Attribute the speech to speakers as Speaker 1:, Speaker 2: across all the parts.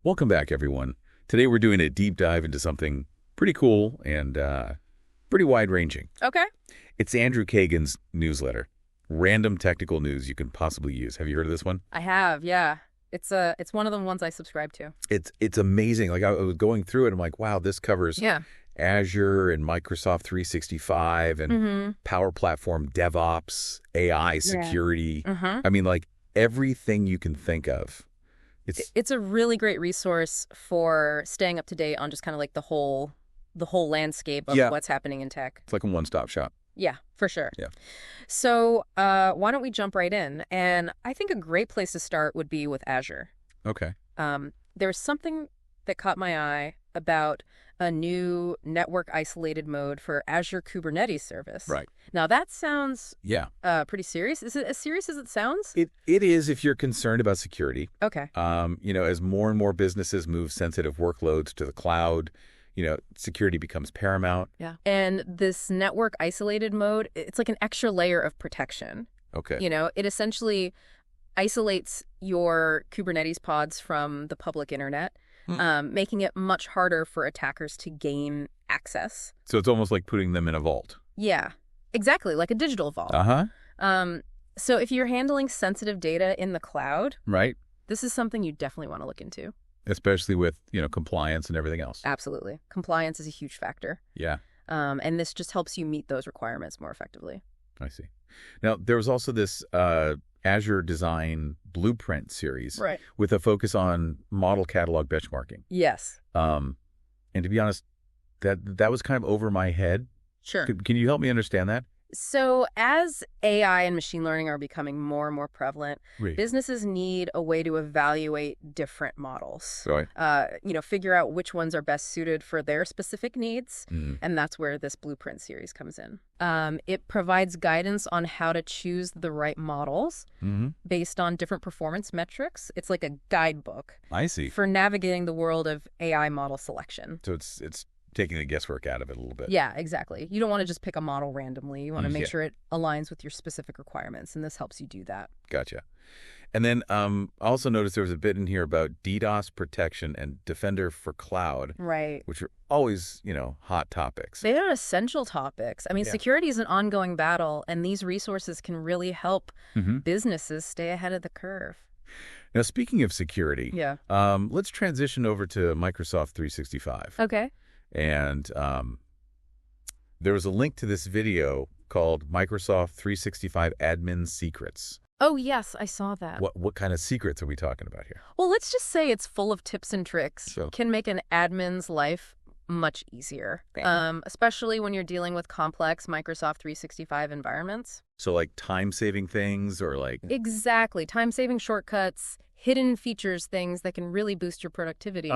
Speaker 1: Welcome back, everyone. Today we're doing a deep dive into something pretty cool and pretty wide-ranging.
Speaker 2: Okay.
Speaker 1: It's Andrew Kagan's newsletter, Random Technical News You Can Possibly Use. Have you heard of this one?
Speaker 2: I have, yeah. It's one of the ones I subscribe to.
Speaker 1: It's amazing. Like I was going through it, I'm like, wow, this covers
Speaker 2: Yeah.
Speaker 1: Azure and Microsoft 365 and Power Platform, DevOps, AI, security. I mean, like everything you can think of.
Speaker 2: It's a really great resource for staying up to date on just kind of like the whole landscape of what's happening in tech.
Speaker 1: It's like a one-stop shop.
Speaker 2: Yeah, for sure.
Speaker 1: Yeah.
Speaker 2: So why don't we jump right in? And I think a great place to start would be with Azure.
Speaker 1: Okay.
Speaker 2: There's something that caught my eye about a new network isolated mode for Azure Kubernetes service.
Speaker 1: Right.
Speaker 2: Now that sounds pretty serious. Is it as serious as it sounds?
Speaker 1: It is if you're concerned about security.
Speaker 2: Okay.
Speaker 1: As more and more businesses move sensitive workloads to the cloud, security becomes paramount.
Speaker 2: Yeah. And this network isolated mode, it's like an extra layer of protection.
Speaker 1: Okay.
Speaker 2: It essentially isolates your Kubernetes pods from the public internet, making it much harder for attackers to gain access.
Speaker 1: So it's almost like putting them in a vault.
Speaker 2: Yeah, exactly, like a digital vault. So if you're handling sensitive data in the cloud,
Speaker 1: right,
Speaker 2: this is something you definitely want to look into.
Speaker 1: Especially with, compliance and everything else.
Speaker 2: Absolutely. Compliance is a huge factor.
Speaker 1: Yeah.
Speaker 2: And this just helps you meet those requirements more effectively.
Speaker 1: I see. Now, there was also this Azure Design Blueprint series with a focus on model catalog benchmarking.
Speaker 2: Yes.
Speaker 1: And to be honest, that was kind of over my head.
Speaker 2: Sure.
Speaker 1: Can you help me understand that?
Speaker 2: So as AI and machine learning are becoming more and more prevalent, businesses need a way to evaluate different models.
Speaker 1: Right.
Speaker 2: Figure out which ones are best suited for their specific needs. And that's where this Blueprint series comes in. It provides guidance on how to choose the right models based on different performance metrics. It's like a guidebook.
Speaker 1: I see.
Speaker 2: For navigating the world of AI model selection.
Speaker 1: So it's taking the guesswork out of it a little bit.
Speaker 2: Yeah, exactly. You don't want to just pick a model randomly. You want to make sure it aligns with your specific requirements, and this helps you do that.
Speaker 1: Gotcha. And then I also noticed there was a bit in here about DDoS protection and Defender for Cloud.
Speaker 2: Right.
Speaker 1: Which are always, hot topics.
Speaker 2: They are essential topics. I mean, security is an ongoing battle, and these resources can really help businesses stay ahead of the curve.
Speaker 1: Now, speaking of security, let's transition over to Microsoft 365.
Speaker 2: Okay.
Speaker 1: And there was a link to this video called Microsoft 365 Admin Secrets.
Speaker 2: Oh, yes, I saw that.
Speaker 1: What kind of secrets are we talking about here?
Speaker 2: Well, let's just say it's full of tips and tricks. Can make an admin's life much easier, especially when you're dealing with complex Microsoft 365 environments.
Speaker 1: So like time-saving things or like...
Speaker 2: Exactly. Time-saving shortcuts, hidden features, things that can really boost your productivity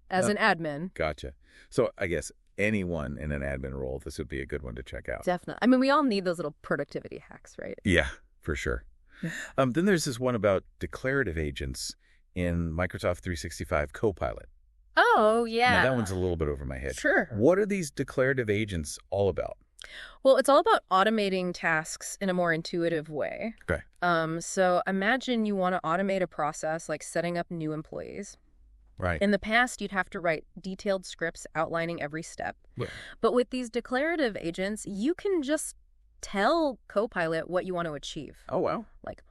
Speaker 2: as an admin.
Speaker 1: Gotcha. So I guess anyone in an admin role, this would be a good one to check out.
Speaker 2: Definitely. I mean, we all need those little productivity hacks, right?
Speaker 1: Yeah, for sure. Then there's this one about declarative agents in Microsoft 365 Copilot.
Speaker 2: Oh, yeah.
Speaker 1: Now, that one's a little bit over my head.
Speaker 2: Sure.
Speaker 1: What are these declarative agents all about?
Speaker 2: Well, it's all about automating tasks in a more intuitive way.
Speaker 1: Okay.
Speaker 2: So imagine you want to automate a process like setting up new employees.
Speaker 1: Right.
Speaker 2: In the past, you'd have to write detailed scripts outlining every step.
Speaker 1: Yeah.
Speaker 2: But with these declarative agents, you can just tell Copilot what you want to achieve.
Speaker 1: Oh, wow.
Speaker 2: Like,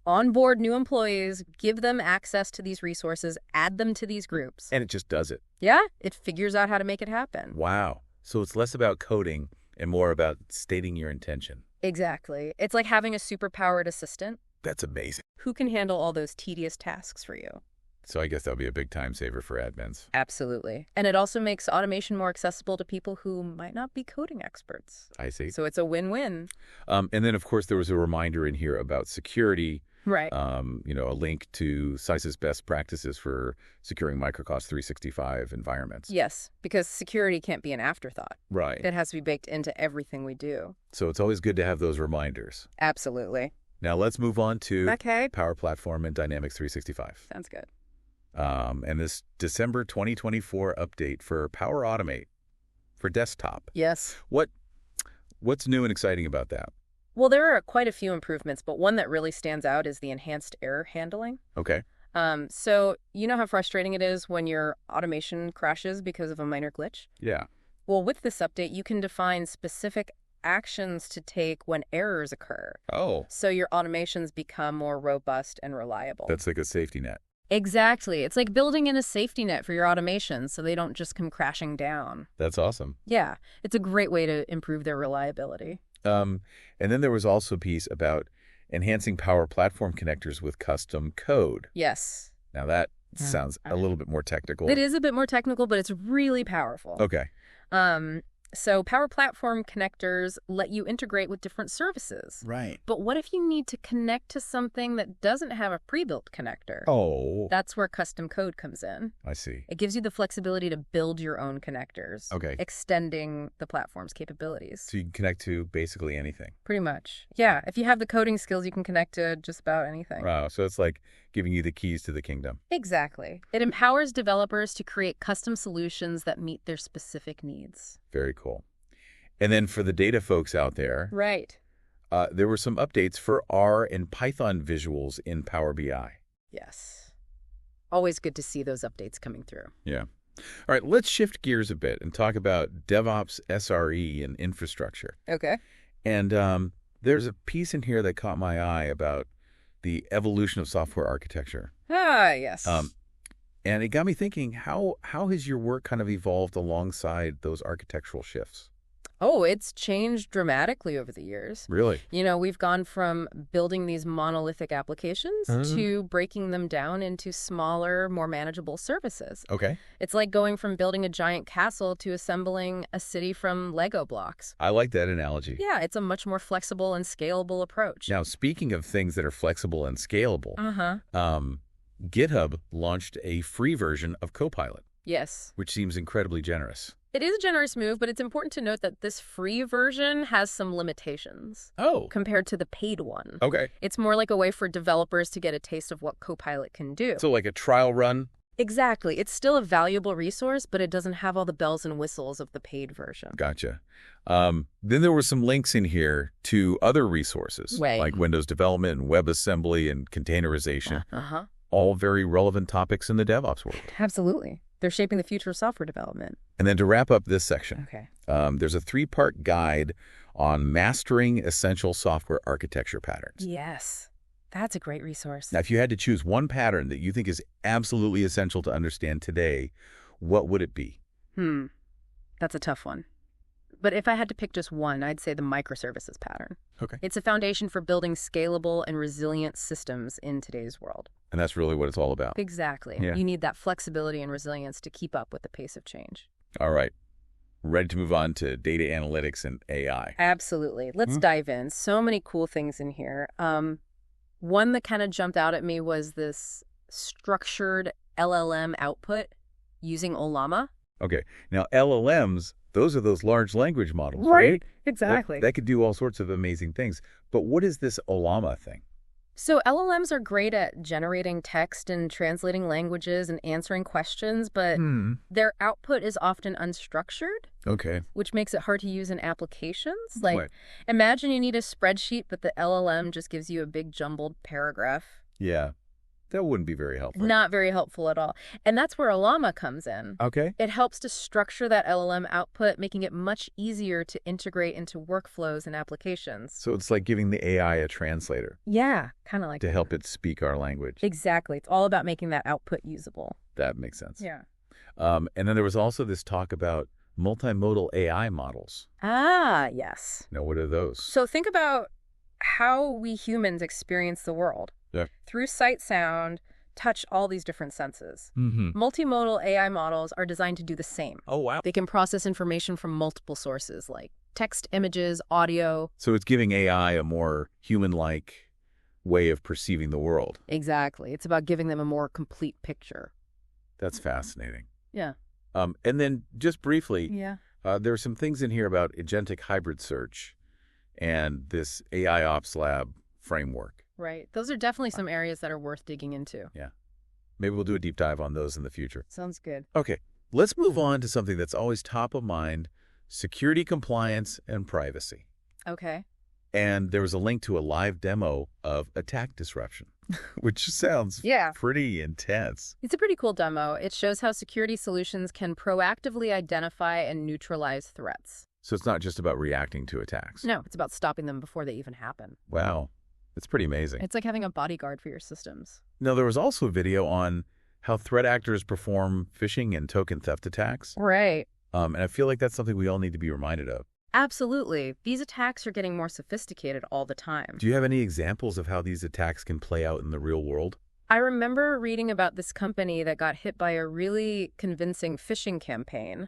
Speaker 2: onboard new employees, give them access to these resources, add them to these groups.
Speaker 1: And it just does it.
Speaker 2: Yeah, it figures out how to make it happen.
Speaker 1: Wow. So it's less about coding and more about stating your intention.
Speaker 2: Exactly. It's like having a superpowered assistant.
Speaker 1: That's amazing.
Speaker 2: Who can handle all those tedious tasks for you.
Speaker 1: So I guess that'll be a big time saver for admins.
Speaker 2: Absolutely. And it also makes automation more accessible to people who might not be coding experts.
Speaker 1: I see. So
Speaker 2: it's a win-win.
Speaker 1: And then, of course, there was a reminder in here about security.
Speaker 2: Right.
Speaker 1: A link to CISA's best practices for securing Microsoft 365 environments.
Speaker 2: Yes, because security can't be an afterthought.
Speaker 1: Right.
Speaker 2: It has to be baked into everything we do.
Speaker 1: So it's always good to have those reminders.
Speaker 2: Absolutely.
Speaker 1: Now let's move on to
Speaker 2: Okay.
Speaker 1: Power Platform and Dynamics 365.
Speaker 2: Sounds good.
Speaker 1: And this December 2024 update for Power Automate for desktop.
Speaker 2: Yes.
Speaker 1: What's new and exciting about that?
Speaker 2: Well, there are quite a few improvements, but one that really stands out is the enhanced error handling.
Speaker 1: Okay.
Speaker 2: So you know how frustrating it is when your automation crashes because of a minor glitch?
Speaker 1: Yeah.
Speaker 2: Well, with this update, you can define specific actions to take when errors occur.
Speaker 1: Oh,
Speaker 2: So your automations become more robust and reliable.
Speaker 1: that's like a safety net.
Speaker 2: Exactly. It's like building in a safety net for your automations so they don't just come crashing down.
Speaker 1: That's awesome.
Speaker 2: Yeah, it's a great way to improve their reliability.
Speaker 1: And then there was also a piece about enhancing Power Platform connectors with custom code.
Speaker 2: Yes.
Speaker 1: Now that sounds a little bit more technical.
Speaker 2: It is a bit more technical, but it's really powerful.
Speaker 1: Okay.
Speaker 2: So Power Platform connectors let you integrate with different services.
Speaker 1: Right.
Speaker 2: But what if you need to connect to something that doesn't have a pre-built connector?
Speaker 1: Oh.
Speaker 2: That's where custom code comes in.
Speaker 1: I see.
Speaker 2: It gives you the flexibility to build your own connectors,
Speaker 1: Okay.
Speaker 2: extending the platform's capabilities.
Speaker 1: So you can connect to basically anything.
Speaker 2: Pretty much. Yeah, if you have the coding skills, you can connect to just about anything.
Speaker 1: Wow. So it's like giving you the keys to the kingdom.
Speaker 2: Exactly. It empowers developers to create custom solutions that meet their specific needs.
Speaker 1: Very cool. And then for the data folks out there,
Speaker 2: Right.
Speaker 1: there were some updates for R and Python visuals in Power BI.
Speaker 2: Yes. Always good to see those updates coming through.
Speaker 1: Yeah. All right, let's shift gears a bit and talk about DevOps, SRE, and infrastructure.
Speaker 2: Okay.
Speaker 1: And there's a piece in here that caught my eye about the evolution of software architecture.
Speaker 2: Ah, yes.
Speaker 1: And it got me thinking, how has your work kind of evolved alongside those architectural shifts?
Speaker 2: Oh, it's changed dramatically over the years.
Speaker 1: Really?
Speaker 2: You know, we've gone from building these monolithic applications to breaking them down into smaller, more manageable services.
Speaker 1: Okay.
Speaker 2: It's like going from building a giant castle to assembling a city from Lego blocks.
Speaker 1: I like that analogy.
Speaker 2: Yeah, it's a much more flexible and scalable approach.
Speaker 1: Now, speaking of things that are flexible and scalable,
Speaker 2: Uh-huh.
Speaker 1: GitHub launched a free version of Copilot,
Speaker 2: Yes.
Speaker 1: which seems incredibly generous.
Speaker 2: It is a generous move, but it's important to note that this free version has some limitations
Speaker 1: Oh.
Speaker 2: compared to the paid one.
Speaker 1: Okay.
Speaker 2: It's more like a way for developers to get a taste of what Copilot can do.
Speaker 1: So like a trial run?
Speaker 2: Exactly. It's still a valuable resource, but it doesn't have all the bells and whistles of the paid version.
Speaker 1: Gotcha. Then there were some links in here to other resources,
Speaker 2: Right.
Speaker 1: like Windows development and WebAssembly and containerization,
Speaker 2: Uh-huh.
Speaker 1: all very relevant topics in the DevOps world.
Speaker 2: Absolutely. They're shaping the future of software development.
Speaker 1: And then to wrap up this section,
Speaker 2: Okay.
Speaker 1: there's a 3-part guide on mastering essential software architecture patterns.
Speaker 2: Yes. That's a great resource.
Speaker 1: Now, if you had to choose one pattern that you think is absolutely essential to understand today, what would it be?
Speaker 2: That's a tough one. But if I had to pick just one, I'd say the microservices pattern.
Speaker 1: Okay.
Speaker 2: It's a foundation for building scalable and resilient systems in today's world.
Speaker 1: And that's really what it's all about.
Speaker 2: Exactly.
Speaker 1: Yeah.
Speaker 2: You need that flexibility and resilience to keep up with the pace of change.
Speaker 1: All right. Ready to move on to data analytics and AI.
Speaker 2: Absolutely. Let's dive in. So many cool things in here. One that kind of jumped out at me was this structured LLM output using Ollama.
Speaker 1: Okay. Now, LLMs, those are those large language models, right?
Speaker 2: Exactly.
Speaker 1: That could do all sorts of amazing things. But what is this Ollama thing?
Speaker 2: So LLMs are great at generating text and translating languages and answering questions, but their output is often unstructured,
Speaker 1: Okay.
Speaker 2: which makes it hard to use in applications.
Speaker 1: Right.
Speaker 2: Like, imagine you need a spreadsheet, but the LLM just gives you a big jumbled paragraph.
Speaker 1: Yeah. That wouldn't be very helpful.
Speaker 2: Not very helpful at all. And that's where Ollama comes in.
Speaker 1: Okay.
Speaker 2: It helps to structure that LLM output, making it much easier to integrate into workflows and applications.
Speaker 1: So it's like giving the AI a translator
Speaker 2: Yeah, kind of like
Speaker 1: to help it speak our language.
Speaker 2: Exactly. It's all about making that output usable.
Speaker 1: That makes sense.
Speaker 2: Yeah.
Speaker 1: And then there was also this talk about multimodal AI models.
Speaker 2: Ah, yes.
Speaker 1: Now, what are those?
Speaker 2: So think about how we humans experience the world.
Speaker 1: Yeah.
Speaker 2: Through sight, sound, touch, all these different senses. Multimodal AI models are designed to do the same.
Speaker 1: Oh, wow.
Speaker 2: They can process information from multiple sources like text, images, audio.
Speaker 1: So it's giving AI a more human-like way of perceiving the world.
Speaker 2: Exactly. It's about giving them a more complete picture.
Speaker 1: That's fascinating.
Speaker 2: Yeah.
Speaker 1: And then just briefly,
Speaker 2: Yeah.
Speaker 1: there are some things in here about agentic hybrid search and this AI Ops Lab framework.
Speaker 2: Right. Those are definitely some areas that are worth digging into.
Speaker 1: Yeah. Maybe we'll do a deep dive on those in the future.
Speaker 2: Sounds good.
Speaker 1: Okay. Let's move on to something that's always top of mind, security, compliance, and privacy.
Speaker 2: Okay.
Speaker 1: And there was a link to a live demo of attack disruption. Which sounds pretty intense.
Speaker 2: It's a pretty cool demo. It shows how security solutions can proactively identify and neutralize threats.
Speaker 1: So it's not just about reacting to attacks.
Speaker 2: No, it's about stopping them before they even happen.
Speaker 1: Wow. It's pretty amazing.
Speaker 2: It's like having a bodyguard for your systems.
Speaker 1: Now, there was also a video on how threat actors perform phishing and token theft attacks.
Speaker 2: Right.
Speaker 1: And I feel like that's something we all need to be reminded of.
Speaker 2: Absolutely. These attacks are getting more sophisticated all the time.
Speaker 1: Do you have any examples of how these attacks can play out in the real world?
Speaker 2: I remember reading about this company that got hit by a really convincing phishing campaign.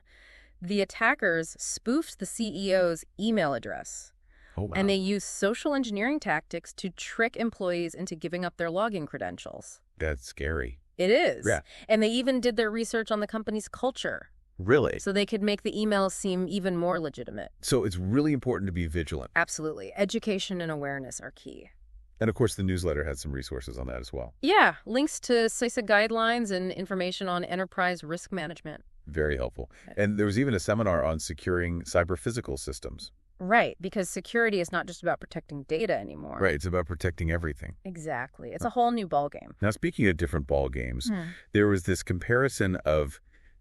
Speaker 2: The attackers spoofed the CEO's email address.
Speaker 1: Oh, wow.
Speaker 2: And they used social engineering tactics to trick employees into giving up their login credentials.
Speaker 1: That's scary.
Speaker 2: It is.
Speaker 1: Yeah.
Speaker 2: And they even did their research on the company's culture.
Speaker 1: Really?
Speaker 2: So they could make the emails seem even more legitimate.
Speaker 1: So it's really important to be vigilant.
Speaker 2: Absolutely. Education and awareness are key.
Speaker 1: And of course, the newsletter has some resources on that as well.
Speaker 2: Yeah, links to CISA guidelines and information on enterprise risk management.
Speaker 1: Very helpful. And there was even a seminar on securing cyber-physical systems.
Speaker 2: Right, because security is not just about protecting data anymore.
Speaker 1: Right, it's about protecting everything.
Speaker 2: Exactly. It's a whole new ballgame.
Speaker 1: Now, speaking of different ball games, there was this comparison of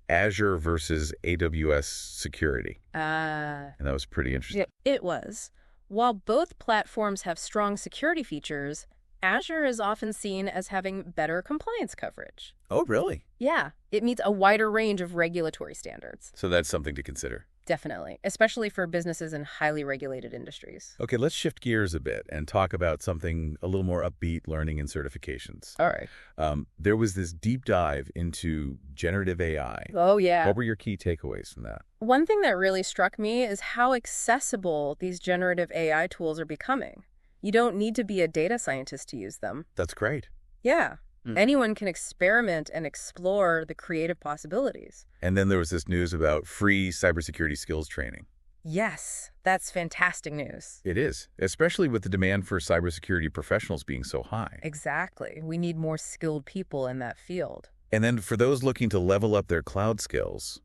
Speaker 1: Azure versus AWS security. And that was pretty interesting.
Speaker 2: It was. While both platforms have strong security features, Azure is often seen as having better compliance coverage.
Speaker 1: Oh, really?
Speaker 2: Yeah, it meets a wider range of regulatory standards.
Speaker 1: So that's something to consider.
Speaker 2: Definitely, especially for businesses in highly regulated industries.
Speaker 1: Okay, let's shift gears a bit and talk about something a little more upbeat, learning and certifications.
Speaker 2: All right.
Speaker 1: There was this deep dive into generative AI.
Speaker 2: Oh, yeah.
Speaker 1: What were your key takeaways from that?
Speaker 2: One thing that really struck me is how accessible these generative AI tools are becoming. You don't need to be a data scientist to use them.
Speaker 1: That's great.
Speaker 2: Yeah. Anyone can experiment and explore the creative possibilities.
Speaker 1: And then there was this news about free cybersecurity skills training.
Speaker 2: Yes, that's fantastic news.
Speaker 1: It is, especially with the demand for cybersecurity professionals being so high.
Speaker 2: Exactly. We need more skilled people in that field.
Speaker 1: And then for those looking to level up their cloud skills,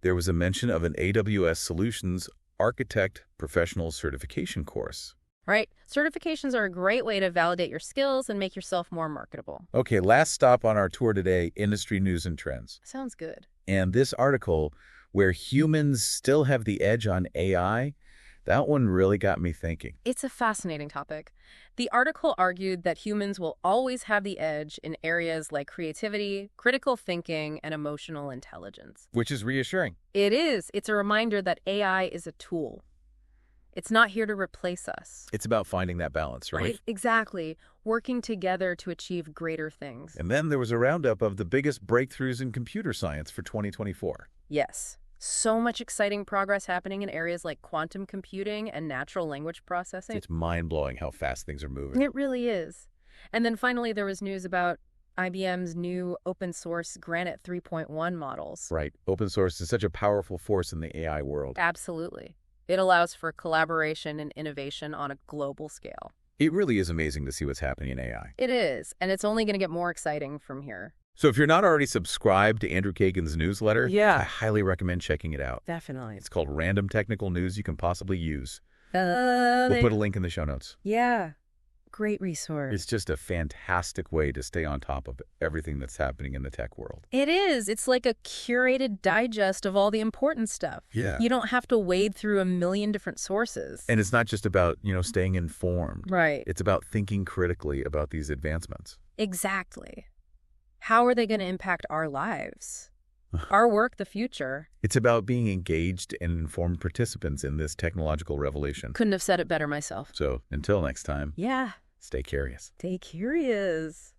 Speaker 1: there was a mention of an AWS Solutions Architect Professional Certification course.
Speaker 2: Right. Certifications are a great way to validate your skills and make yourself more marketable.
Speaker 1: Okay, last stop on our tour today, industry news and trends.
Speaker 2: Sounds good.
Speaker 1: And this article, where humans still have the edge on AI, that one really got me thinking.
Speaker 2: It's a fascinating topic. The article argued that humans will always have the edge in areas like creativity, critical thinking, and emotional intelligence.
Speaker 1: Which is reassuring.
Speaker 2: It is. It's a reminder that AI is a tool. It's not here to replace us.
Speaker 1: It's about finding that balance, right?
Speaker 2: Exactly. Working together to achieve greater things.
Speaker 1: And then there was a roundup of the biggest breakthroughs in computer science for 2024.
Speaker 2: Yes. So much exciting progress happening in areas like quantum computing and natural language processing.
Speaker 1: It's mind-blowing how fast things are moving.
Speaker 2: It really is. And then finally, there was news about IBM's new open source Granite 3.1 models.
Speaker 1: Right. Open source is such a powerful force in the AI world.
Speaker 2: Absolutely. It allows for collaboration and innovation on a global scale.
Speaker 1: It really is amazing to see what's happening in AI.
Speaker 2: It is, and it's only going to get more exciting from here.
Speaker 1: So if you're not already subscribed to Andrew Kagan's newsletter,
Speaker 2: Yeah.
Speaker 1: I highly recommend checking it out.
Speaker 2: Definitely.
Speaker 1: It's called Random Technical News You Can Possibly Use.
Speaker 2: We'll
Speaker 1: We'll put a link in the show notes.
Speaker 2: Yeah. Great resource.
Speaker 1: It's just a fantastic way to stay on top of everything that's happening in the tech world.
Speaker 2: It is. It's like a curated digest of all the important stuff.
Speaker 1: Yeah.
Speaker 2: You don't have to wade through a million different sources.
Speaker 1: And it's not just about, staying informed.
Speaker 2: Right.
Speaker 1: It's about thinking critically about these advancements.
Speaker 2: Exactly. How are they going to impact our lives? Our work, the future.
Speaker 1: It's about being engaged and informed participants in this technological revolution.
Speaker 2: Couldn't have said it better myself.
Speaker 1: So until next time,
Speaker 2: Yeah.
Speaker 1: stay curious.
Speaker 2: Stay curious.